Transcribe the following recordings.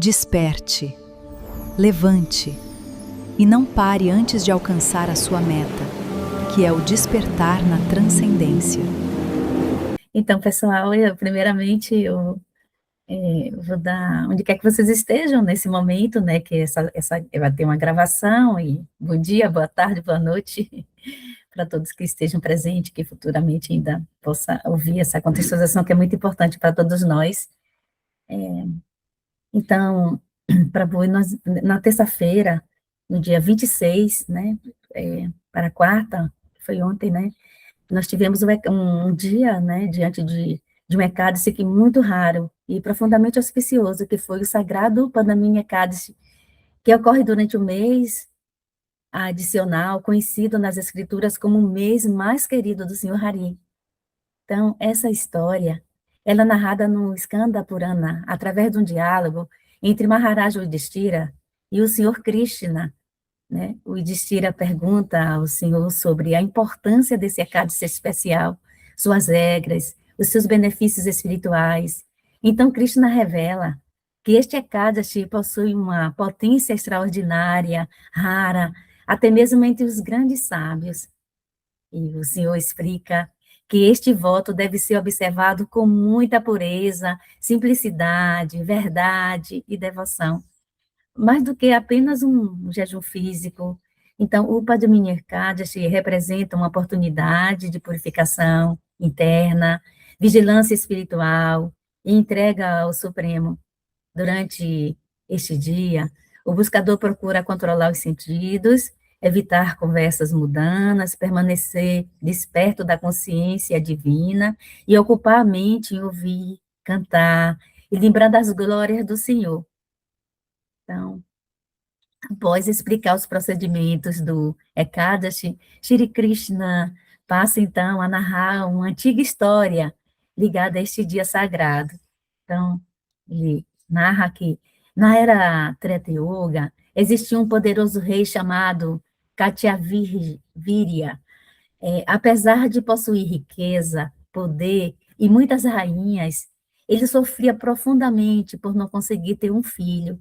Desperte, levante e não pare antes de alcançar a sua meta, que é o despertar na transcendência. Então, pessoal, primeiramente eu vou dar, onde quer que vocês estejam nesse momento, né, que vai ter uma gravação, e bom dia, boa tarde, boa noite, para todos que estejam presentes, que futuramente ainda possa ouvir essa contextualização, que é muito importante para todos nós. Então, na terça-feira, no dia 26, né, para quarta, que foi ontem, né, nós tivemos um dia, né, diante de um Ekádasi que muito raro e profundamente auspicioso, que foi o Sagrado Padamini Ekádasi, que ocorre durante o mês adicional, conhecido nas escrituras como o mês mais querido do Senhor Hari. Então, essa história, ela é narrada no Skanda Purana, através de um diálogo entre Maharaj Yudhishthira e o Senhor Krishna, né? O Yudhishthira pergunta ao Senhor sobre a importância desse Ekádasi especial, suas regras, os seus benefícios espirituais. Então, Krishna revela que este Ekádasi possui uma potência extraordinária, rara, até mesmo entre os grandes sábios. E o Senhor explica que este voto deve ser observado com muita pureza, simplicidade, verdade e devoção, mais do que apenas um jejum físico. Então, o Padmini Ekadasi representa uma oportunidade de purificação interna, vigilância espiritual e entrega ao Supremo. Durante este dia, o buscador procura controlar os sentidos, evitar conversas mundanas, permanecer desperto da consciência divina e ocupar a mente em ouvir, cantar e lembrar das glórias do Senhor. Então, após explicar os procedimentos do Ekadashi, Shri Krishna passa então a narrar uma antiga história ligada a este dia sagrado. Então, ele narra que na era Treta Yuga existia um poderoso rei chamado Katyavirya. Apesar de possuir riqueza, poder e muitas rainhas, ele sofria profundamente por não conseguir ter um filho.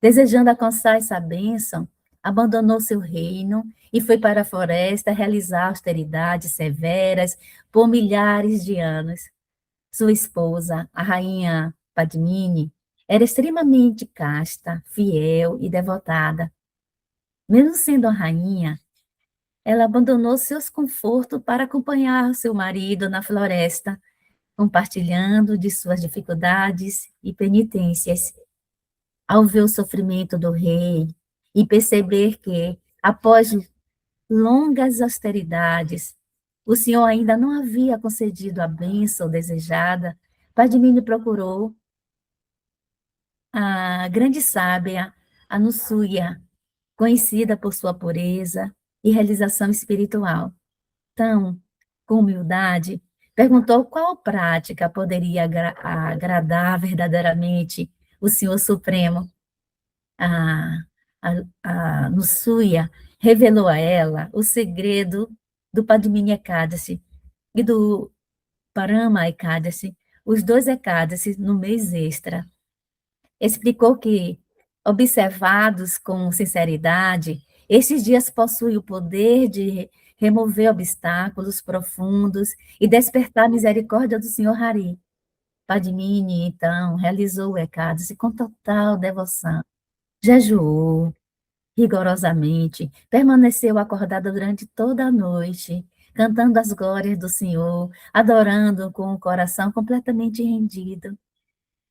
Desejando alcançar essa bênção, abandonou seu reino e foi para a floresta realizar austeridades severas por milhares de anos. Sua esposa, a rainha Padmini, era extremamente casta, fiel e devotada. Mesmo sendo a rainha, ela abandonou seus confortos para acompanhar seu marido na floresta, compartilhando de suas dificuldades e penitências. Ao ver o sofrimento do rei e perceber que, após longas austeridades, o Senhor ainda não havia concedido a bênção desejada, Padmini procurou a grande sábia Anusuya, conhecida por sua pureza e realização espiritual. Então, com humildade, perguntou qual prática poderia agradar verdadeiramente o Senhor Supremo. A, a Nusuya revelou a ela o segredo do Padmini Ekadasi e do Parama Ekadasi, os dois Ekadasis no mês extra. Explicou que, observados com sinceridade, esses dias possuem o poder de remover obstáculos profundos e despertar a misericórdia do Senhor Hari. Padmini, então, realizou o Ekadasi com total devoção. Jejuou rigorosamente, permaneceu acordada durante toda a noite, cantando as glórias do Senhor, adorando com o coração completamente rendido.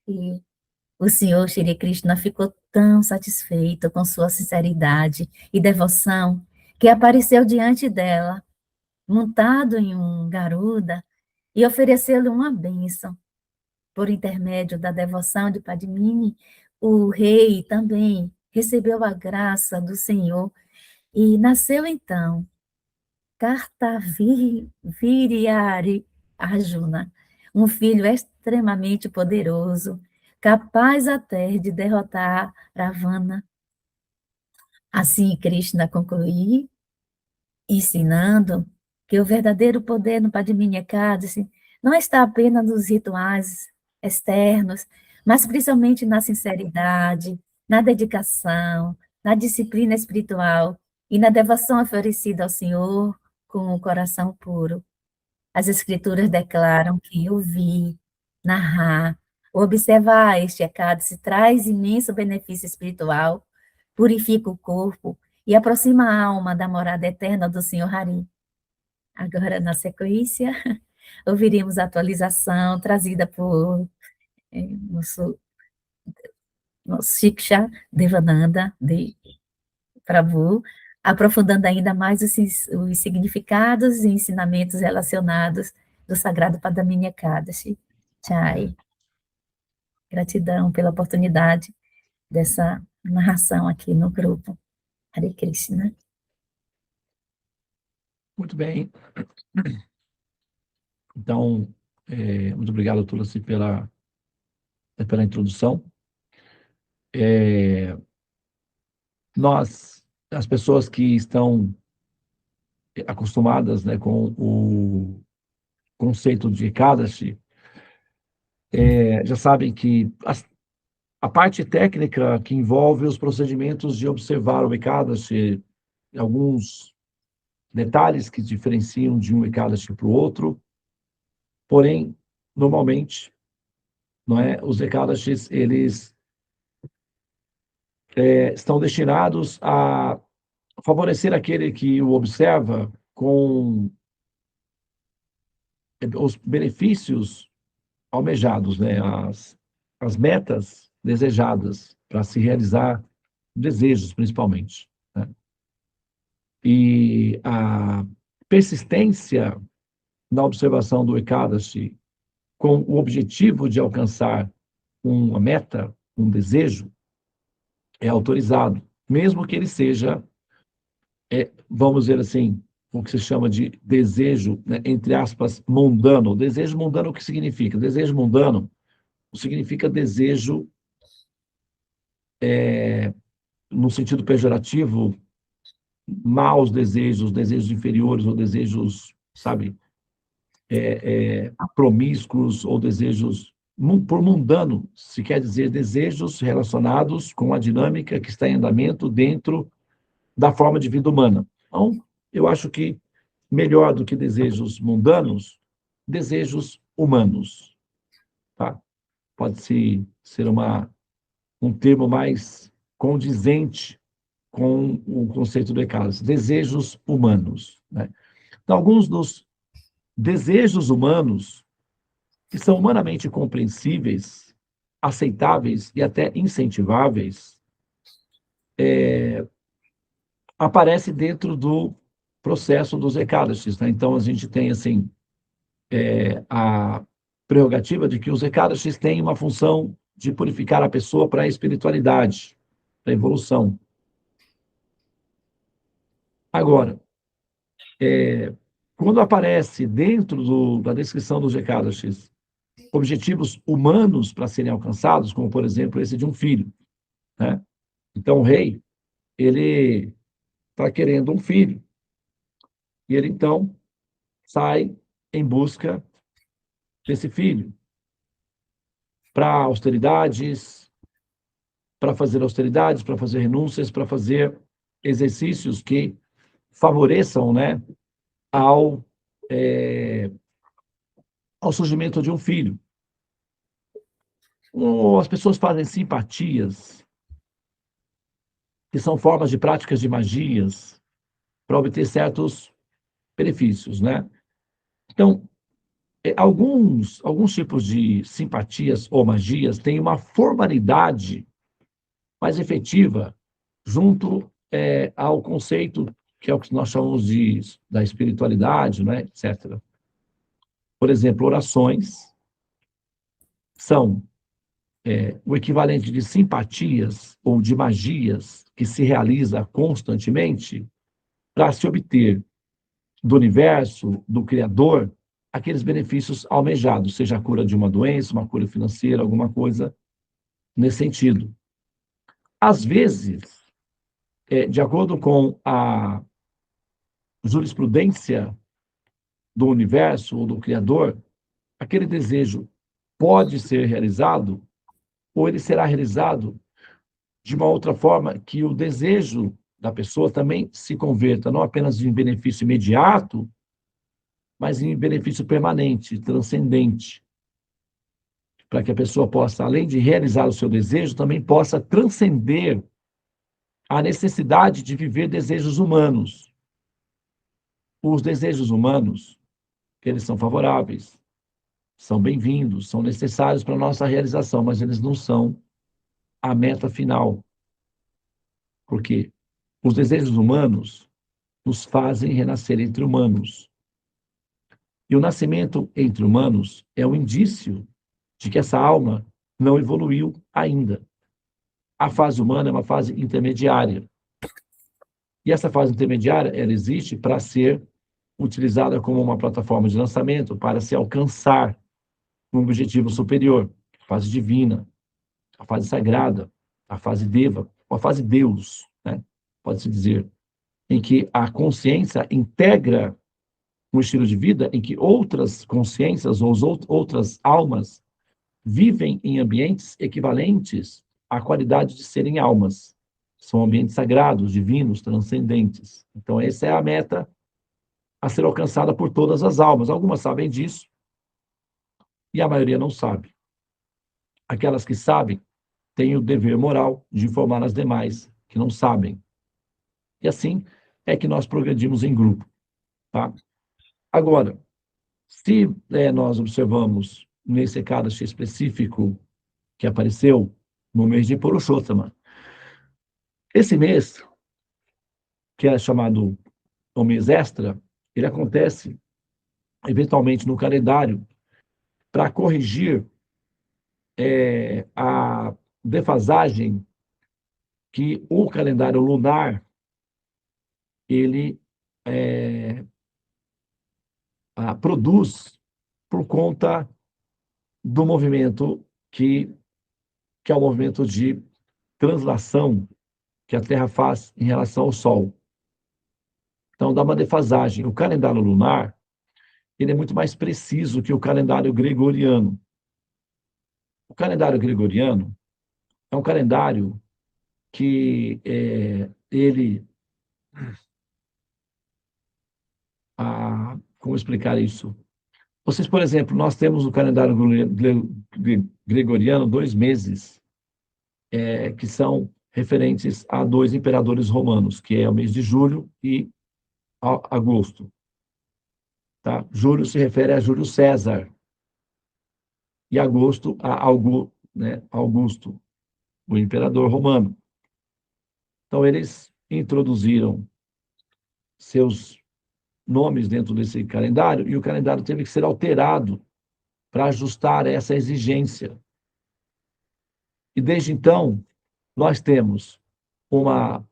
E o Senhor Shri Krishna ficou tão satisfeito com sua sinceridade e devoção que apareceu diante dela, montado em um garuda, e ofereceu-lhe uma bênção. Por intermédio da devoção de Padmini, o rei também recebeu a graça do Senhor e nasceu então Kartaviriyari Arjuna, um filho extremamente poderoso, capaz até de derrotar Ravana. Assim, Krishna concluiu, ensinando que o verdadeiro poder no Padmini Ekadasi não está apenas nos rituais externos, mas principalmente na sinceridade, na dedicação, na disciplina espiritual e na devoção oferecida ao Senhor com o coração puro. As Escrituras declaram que ouvir, narrar, observar este cálice traz imenso benefício espiritual, purifica o corpo e aproxima a alma da morada eterna do Senhor Hari. Agora, na sequência, ouviremos a atualização trazida por nosso Shiksha Devananda de Prabhu, aprofundando ainda mais os significados e ensinamentos relacionados do Sagrado Padamini Ekadashi. Chai. Gratidão pela oportunidade dessa narração aqui no grupo. Hare Krishna. Muito bem. Então, muito obrigado, Tulasi, pela introdução. As pessoas que estão acostumadas, né, com o conceito de Ekadashi, já sabem que a parte técnica que envolve os procedimentos de observar o Ekadashi, alguns detalhes que diferenciam de um Ekadashi para o outro, porém, normalmente, não é, os Ekadashis, eles estão destinados a favorecer aquele que o observa com os benefícios almejados, né? As metas desejadas para se realizar, desejos principalmente, né? E a persistência na observação do Ekadashi com o objetivo de alcançar uma meta, um desejo, é autorizado, mesmo que ele seja, vamos dizer assim, o que se chama de desejo, né, entre aspas, mundano. Desejo mundano, o que significa? Desejo mundano significa desejo, no sentido pejorativo, maus desejos inferiores, ou desejos, sabe, promíscuos, ou desejos, por mundano, se quer dizer desejos relacionados com a dinâmica que está em andamento dentro da forma de vida humana. Então, eu acho que melhor do que desejos mundanos, desejos humanos, tá? Pode-se ser um termo mais condizente com o conceito do Ekadashi, desejos humanos, né? Então, alguns dos desejos humanos que são humanamente compreensíveis, aceitáveis e até incentiváveis, aparece dentro do processo dos Ekadashis, né? Então, a gente tem, assim, a prerrogativa de que os Ekadashis têm uma função de purificar a pessoa para a espiritualidade, para a evolução. Agora, quando aparece dentro da descrição dos Ekadashis objetivos humanos para serem alcançados, como, por exemplo, esse de um filho, né? Então, o rei, ele está querendo um filho. E ele, então, sai em busca desse filho para austeridades, para fazer renúncias, para fazer exercícios que favoreçam, né, ao surgimento de um filho. As pessoas fazem simpatias, que são formas de práticas de magias, para obter certos benefícios, né? Então, alguns tipos de simpatias ou magias têm uma formalidade mais efetiva junto ao conceito que é o que nós chamamos da espiritualidade, né, etc. Por exemplo, orações são o equivalente de simpatias ou de magias que se realiza constantemente para se obter do universo, do Criador, aqueles benefícios almejados, seja a cura de uma doença, uma cura financeira, alguma coisa nesse sentido. Às vezes, de acordo com a jurisprudência do universo ou do Criador, aquele desejo pode ser realizado ou ele será realizado de uma outra forma que o desejo da pessoa também se converta não apenas em benefício imediato, mas em benefício permanente, transcendente, para que a pessoa possa, além de realizar o seu desejo, também possa transcender a necessidade de viver desejos humanos. Os desejos humanos, eles são favoráveis, são bem-vindos, são necessários para a nossa realização, mas eles não são a meta final. Porque os desejos humanos nos fazem renascer entre humanos. E o nascimento entre humanos é um indício de que essa alma não evoluiu ainda. A fase humana é uma fase intermediária. E essa fase intermediária, ela existe para ser utilizada como uma plataforma de lançamento, para se alcançar um objetivo superior, a fase divina, a fase sagrada, a fase deva, a fase Deus, né? Pode-se dizer, em que a consciência integra um estilo de vida em que outras consciências ou outras almas vivem em ambientes equivalentes à qualidade de serem almas. São ambientes sagrados, divinos, transcendentes. Então, essa é a meta a ser alcançada por todas as almas. Algumas sabem disso e a maioria não sabe. Aquelas que sabem têm o dever moral de informar as demais que não sabem. E assim é que nós progredimos em grupo. Tá? Agora, se nós observamos nesse Ekadashi específico que apareceu no mês de Purushottama, esse mês, que é chamado o mês extra, ele acontece eventualmente no calendário para corrigir a defasagem que o calendário lunar ele produz por conta do movimento que é o movimento de translação que a Terra faz em relação ao Sol. Então, dá uma defasagem. O calendário lunar ele é muito mais preciso que o calendário gregoriano. O calendário gregoriano é um calendário que ele... como explicar isso? Vocês, por exemplo, nós temos no calendário gregoriano 2 meses que são referentes a 2 imperadores romanos, que é o mês de julho e agosto. Tá? Julho se refere a Júlio César e agosto a Augusto, o imperador romano. Então, eles introduziram seus nomes dentro desse calendário e o calendário teve que ser alterado para ajustar essa exigência. E desde então, nós temos uma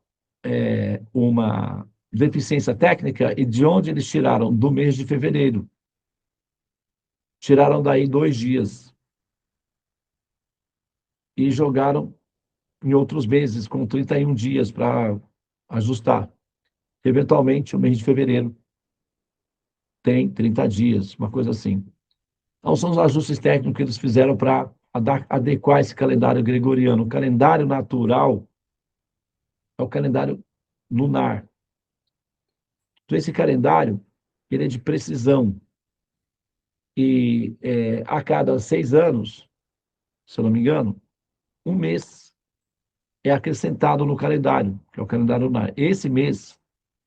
deficiência técnica e de onde eles tiraram? Do mês de fevereiro. Tiraram daí 2 dias. E jogaram em outros meses, com 31 dias para ajustar. Eventualmente, o mês de fevereiro tem 30 dias, uma coisa assim. Então, são os ajustes técnicos que eles fizeram para adequar esse calendário gregoriano. O calendário natural é o calendário lunar. Então, esse calendário, ele é de precisão. E a cada 6 anos, se eu não me engano, um mês é acrescentado no calendário, que é o calendário lunar. Esse mês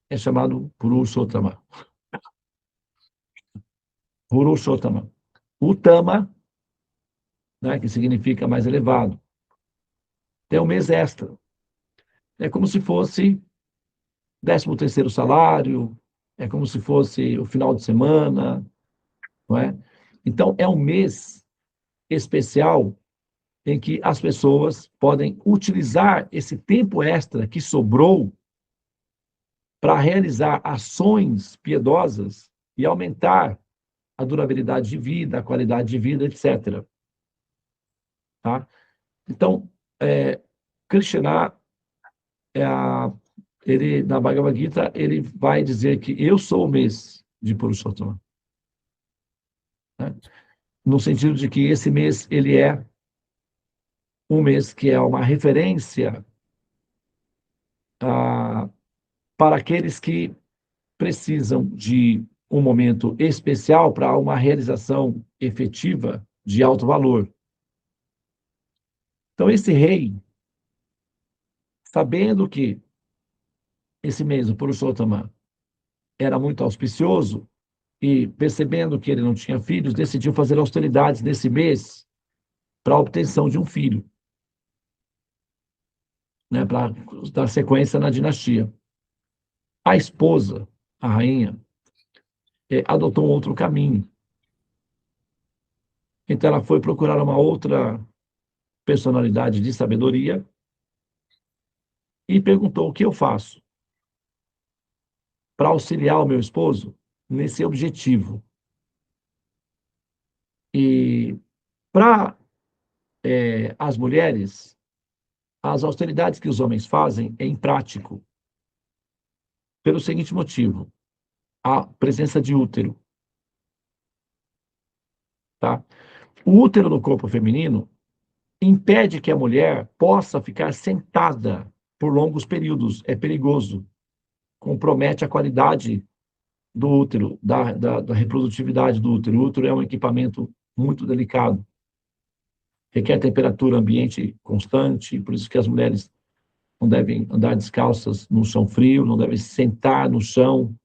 é chamado Purushottama. Purushottama. Uttama, né, que significa mais elevado. Tem um mês extra. É como se fosse 13º salário, é como se fosse o final de semana, não é? Então, é um mês especial em que as pessoas podem utilizar esse tempo extra que sobrou para realizar ações piedosas e aumentar a durabilidade de vida, a qualidade de vida, etc. Tá? Então, Krishna, ele, na Bhagavad Gita, ele vai dizer que eu sou o mês de Purushottama. Né? No sentido de que esse mês, ele é um mês que é uma referência para aqueles que precisam de um momento especial para uma realização efetiva de alto valor. Então, esse rei, sabendo que esse mês, o Purushotama, era muito auspicioso, e percebendo que ele não tinha filhos, decidiu fazer austeridades nesse mês para a obtenção de um filho, né, para dar sequência na dinastia. A esposa, a rainha, adotou um outro caminho. Então ela foi procurar uma outra personalidade de sabedoria e perguntou: o que eu faço para auxiliar o meu esposo nesse objetivo? E para as mulheres, as austeridades que os homens fazem é imprático, pelo seguinte motivo: a presença de útero. Tá? O útero no corpo feminino impede que a mulher possa ficar sentada por longos períodos. É perigoso. Compromete a qualidade do útero, da reprodutividade do útero. O útero é um equipamento muito delicado. Requer temperatura ambiente constante, por isso que as mulheres não devem andar descalças no chão frio, não devem sentar no chão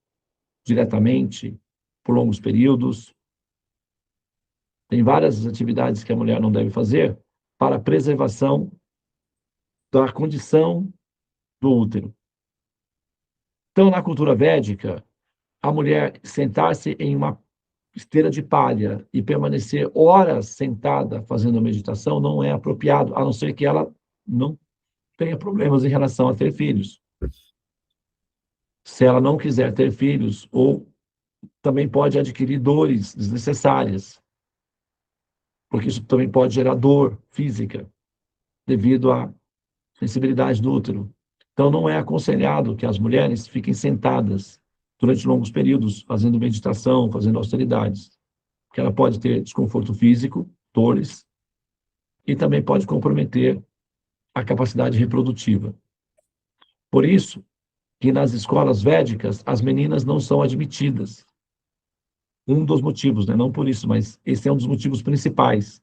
diretamente por longos períodos. Tem várias atividades que a mulher não deve fazer para a preservação da condição do útero. Então, na cultura védica, a mulher sentar-se em uma esteira de palha e permanecer horas sentada fazendo meditação não é apropriado, a não ser que ela não tenha problemas em relação a ter filhos. Se ela não quiser ter filhos, ou também pode adquirir dores desnecessárias, porque isso também pode gerar dor física devido à sensibilidade do útero. Então, não é aconselhado que as mulheres fiquem sentadas durante longos períodos fazendo meditação, fazendo austeridades, porque ela pode ter desconforto físico, dores, e também pode comprometer a capacidade reprodutiva. Por isso que nas escolas védicas as meninas não são admitidas. Um dos motivos, né? Não por isso, mas esse é um dos motivos principais.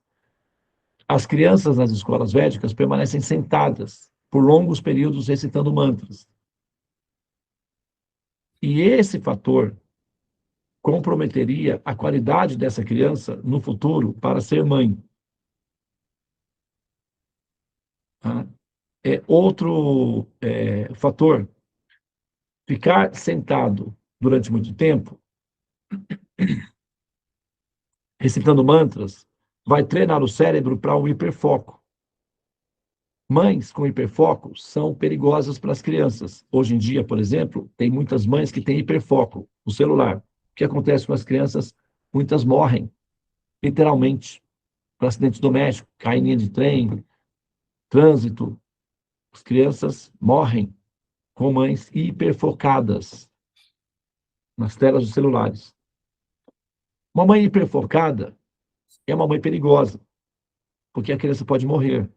As crianças nas escolas védicas permanecem sentadas por longos períodos recitando mantras. E esse fator comprometeria a qualidade dessa criança no futuro para ser mãe. Tá? Outro fator, ficar sentado durante muito tempo, recitando mantras, vai treinar o cérebro para o hiperfoco. Mães com hiperfoco são perigosas para as crianças. Hoje em dia, por exemplo, tem muitas mães que têm hiperfoco no celular. O que acontece com as crianças? Muitas morrem, literalmente, por acidentes domésticos, caem em linha de trem, trânsito. As crianças morrem com mães hiperfocadas nas telas dos celulares. Uma mãe hiperfocada é uma mãe perigosa, porque a criança pode morrer.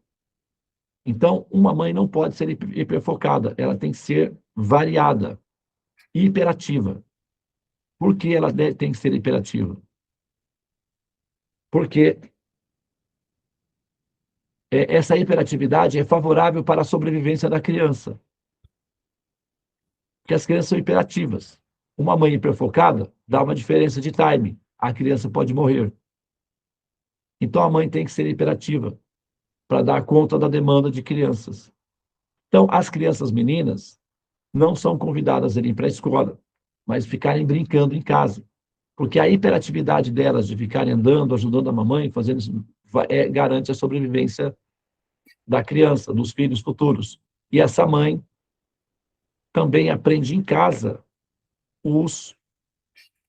Então, uma mãe não pode ser hiperfocada, ela tem que ser variada, hiperativa. Por que ela tem que ser hiperativa? Porque essa hiperatividade é favorável para a sobrevivência da criança. Porque as crianças são hiperativas. Uma mãe hiperfocada dá uma diferença de time. A criança pode morrer. Então, a mãe tem que ser hiperativa para dar conta da demanda de crianças. Então, as crianças meninas não são convidadas a irem para a escola, mas ficarem brincando em casa. Porque a hiperatividade delas de ficarem andando, ajudando a mamãe, fazendo isso, garante a sobrevivência da criança, dos filhos futuros. E essa mãe também aprende em casa os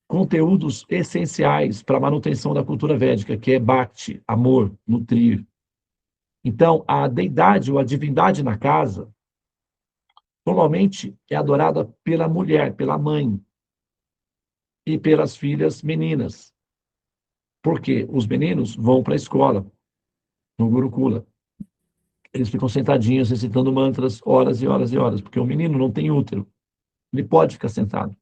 conteúdos essenciais para a manutenção da cultura védica, que é bhakti, amor, nutrir. Então, a deidade ou a divindade na casa normalmente é adorada pela mulher, pela mãe e pelas filhas meninas. Porque os meninos vão para a escola, no Gurukula. eles ficam sentadinhos recitando mantras horas e horas e horas, porque o menino não tem útero. Ele pode ficar sentado.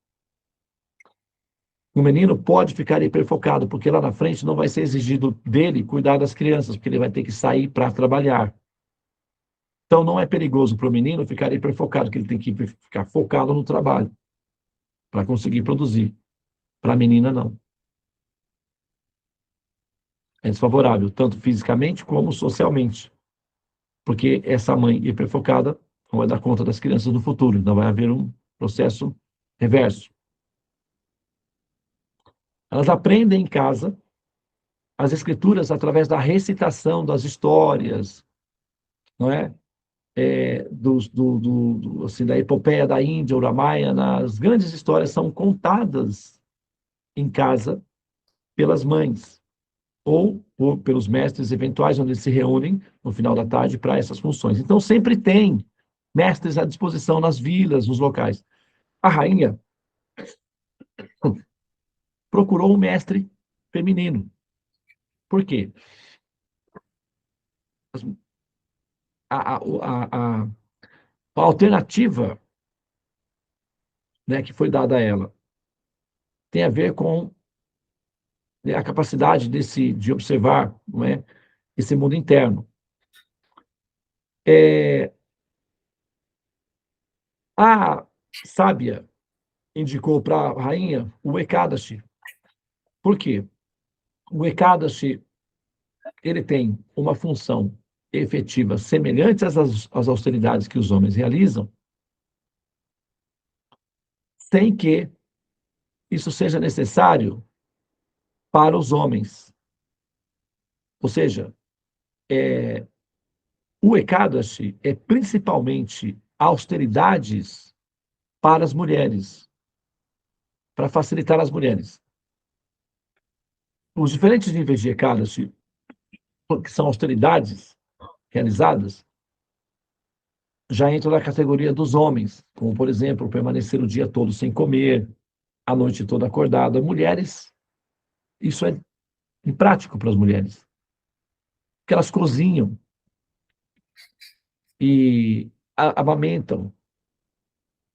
O menino pode ficar hiperfocado, porque lá na frente não vai ser exigido dele cuidar das crianças, porque ele vai ter que sair para trabalhar. Então não é perigoso para o menino ficar hiperfocado, que ele tem que ficar focado no trabalho para conseguir produzir. Para a menina, não. É desfavorável, tanto fisicamente como socialmente. Porque essa mãe hiperfocada não vai dar conta das crianças do futuro. Então vai haver um processo reverso. Elas aprendem em casa as escrituras através da recitação das histórias, não é? Assim, da epopeia da Índia, o Ramayana, as grandes histórias são contadas em casa pelas mães ou pelos mestres eventuais, onde eles se reúnem no final da tarde para essas funções. Então, sempre tem mestres à disposição nas vilas, nos locais. A rainha procurou um mestre feminino. Por quê? A alternativa, né, que foi dada a ela tem a ver com, né, a capacidade de observar, não é, esse mundo interno. A sábia indicou para a rainha o Ekadashi. Por quê? O Ekadashi, ele tem uma função efetiva semelhante às austeridades que os homens realizam, sem que isso seja necessário para os homens. Ou seja, o Ekadashi é principalmente austeridades para as mulheres, para facilitar as mulheres. Os diferentes níveis de Ekadashi, que são austeridades realizadas, já entram na categoria dos homens, como, por exemplo, permanecer o dia todo sem comer, a noite toda acordada. Mulheres, isso é imprático para as mulheres, porque elas cozinham e amamentam.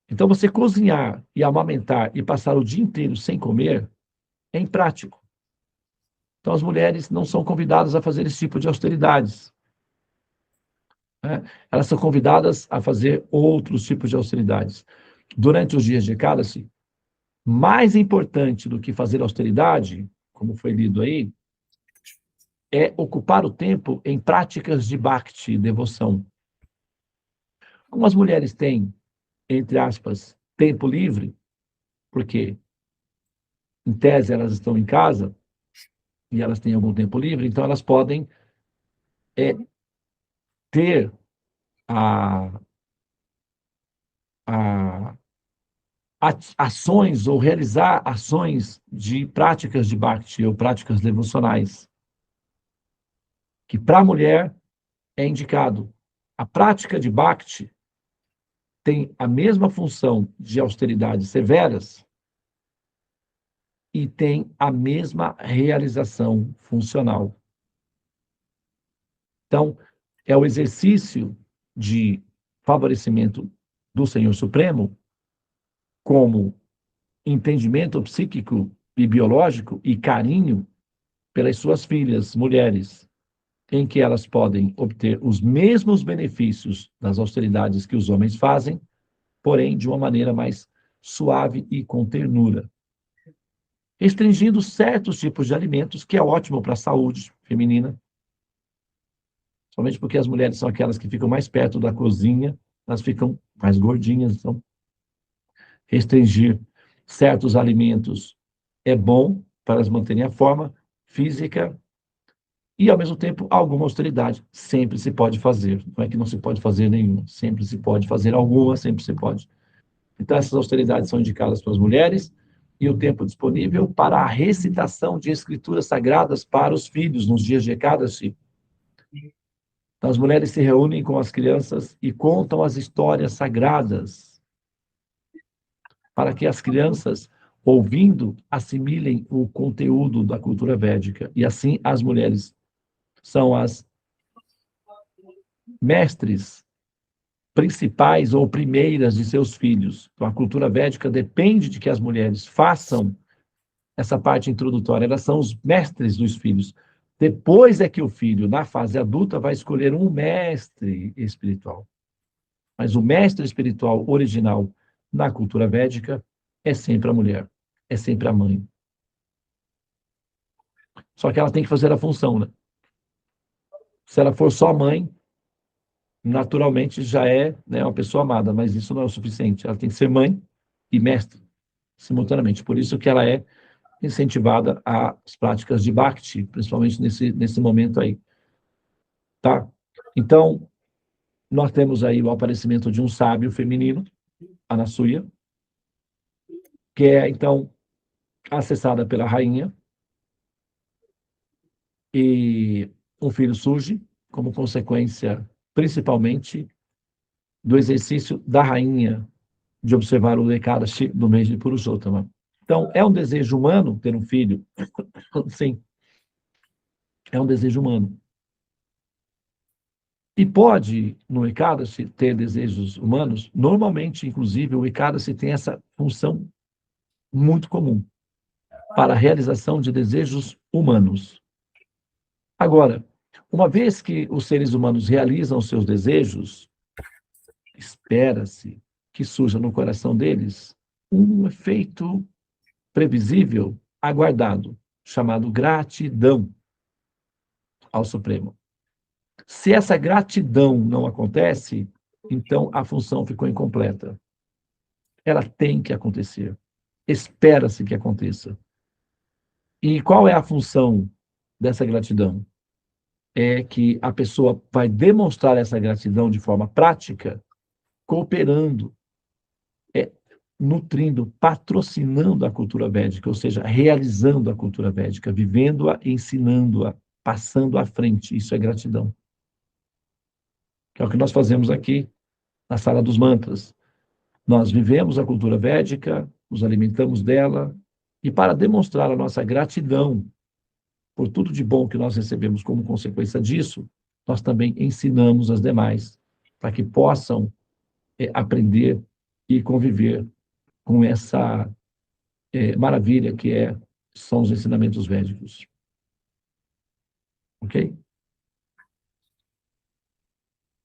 Então, você cozinhar e amamentar e passar o dia inteiro sem comer é imprático. Então, as mulheres não são convidadas a fazer esse tipo de austeridades, né? Elas são convidadas a fazer outros tipos de austeridades. Durante os dias de Ekadasi, mais importante do que fazer austeridade, como foi lido aí, é ocupar o tempo em práticas de bhakti, devoção. Como as mulheres têm, entre aspas, tempo livre, porque, em tese, elas estão em casa e elas têm algum tempo livre, então elas podem ter a ações ou realizar ações de práticas de bhakti ou práticas devocionais, que para a mulher é indicado. A prática de bhakti tem a mesma função de austeridades severas e tem a mesma realização funcional. Então, é o exercício de favorecimento do Senhor Supremo como entendimento psíquico e biológico e carinho pelas suas filhas, mulheres, em que elas podem obter os mesmos benefícios das austeridades que os homens fazem, porém de uma maneira mais suave e com ternura. Restringindo certos tipos de alimentos, que é ótimo para a saúde feminina, somente porque as mulheres são aquelas que ficam mais perto da cozinha, elas ficam mais gordinhas, então restringir certos alimentos é bom para elas manterem a forma física e, ao mesmo tempo, alguma austeridade sempre se pode fazer. Não é que não se pode fazer nenhuma, sempre se pode fazer alguma, sempre se pode. Então, essas austeridades são indicadas para as mulheres e o tempo disponível para a recitação de escrituras sagradas para os filhos nos dias de Ekadashi. Então, as mulheres se reúnem com as crianças e contam as histórias sagradas para que as crianças, ouvindo, assimilem o conteúdo da cultura védica. E assim as mulheres são as mestres principais ou primeiras de seus filhos. Então, a cultura védica depende de que as mulheres façam essa parte introdutória. Elas são os mestres dos filhos. Depois é que o filho, na fase adulta, vai escolher um mestre espiritual. Mas o mestre espiritual original na cultura védica é sempre a mulher, é sempre a mãe. Só que ela tem que fazer a função, né? Se ela for só mãe, naturalmente já é, né, uma pessoa amada, mas isso não é o suficiente. Ela tem que ser mãe e mestre simultaneamente. Por isso que ela é incentivada às práticas de Bhakti, principalmente nesse momento aí. Tá? Então, nós temos aí o aparecimento de um sábio feminino, Anasuya, que é, então, acessada pela rainha, e um filho surge como consequência, principalmente, do exercício da rainha de observar o Ekadashi do mês de Purushottama. Então, é um desejo humano ter um filho? Sim, é um desejo humano. E pode, no Ekadashi, ter desejos humanos? Normalmente, inclusive, o Ekadashi tem essa função muito comum para a realização de desejos humanos. Agora, uma vez que os seres humanos realizam seus desejos, espera-se que surja no coração deles um efeito previsível, aguardado, chamado gratidão ao Supremo. Se essa gratidão não acontece, então a função ficou incompleta. Ela tem que acontecer. Espera-se que aconteça. E qual é a função dessa gratidão? É que a pessoa vai demonstrar essa gratidão de forma prática, cooperando, nutrindo, patrocinando a cultura védica, ou seja, realizando a cultura védica, vivendo-a, ensinando-a, passando à frente. Isso é gratidão. Que é o que nós fazemos aqui na Sala dos Mantras. Nós vivemos a cultura védica, nos alimentamos dela, e para demonstrar a nossa gratidão por tudo de bom que nós recebemos como consequência disso, nós também ensinamos as demais, para que possam aprender e conviver com essa maravilha que são os ensinamentos védicos. Ok?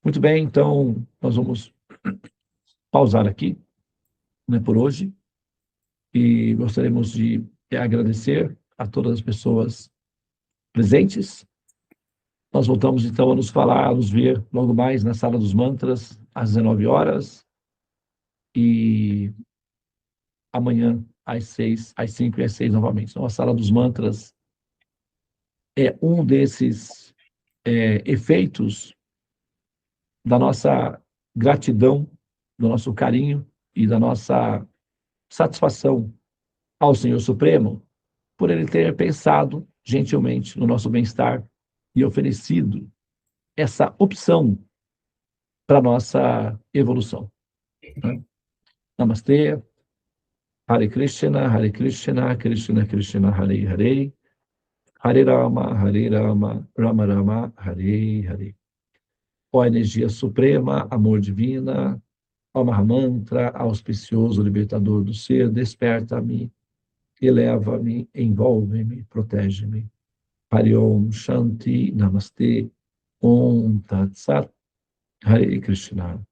Muito bem, então nós vamos pausar aqui, né, por hoje, e gostaríamos de agradecer a todas as pessoas presentes. Nós voltamos então a nos falar, a nos ver logo mais na Sala dos Mantras, às 19 horas, e amanhã às 6, às 5 e às 6 novamente. Então, a Sala dos Mantras é um desses efeitos da nossa gratidão, do nosso carinho e da nossa satisfação ao Senhor Supremo por Ele ter pensado gentilmente no nosso bem-estar e oferecido essa opção para a nossa evolução. Né? Namastê, Hare Krishna, Krishna Krishna, Hare Hare, Hare Rama, Rama Rama, Hare Hare. Ó energia suprema, amor divina, ó Mahamantra, auspicioso libertador do ser, desperta-me, eleva-me, envolve-me, protege-me. Hare Om Shanti Namaste Om Tat Sat Hare Krishna.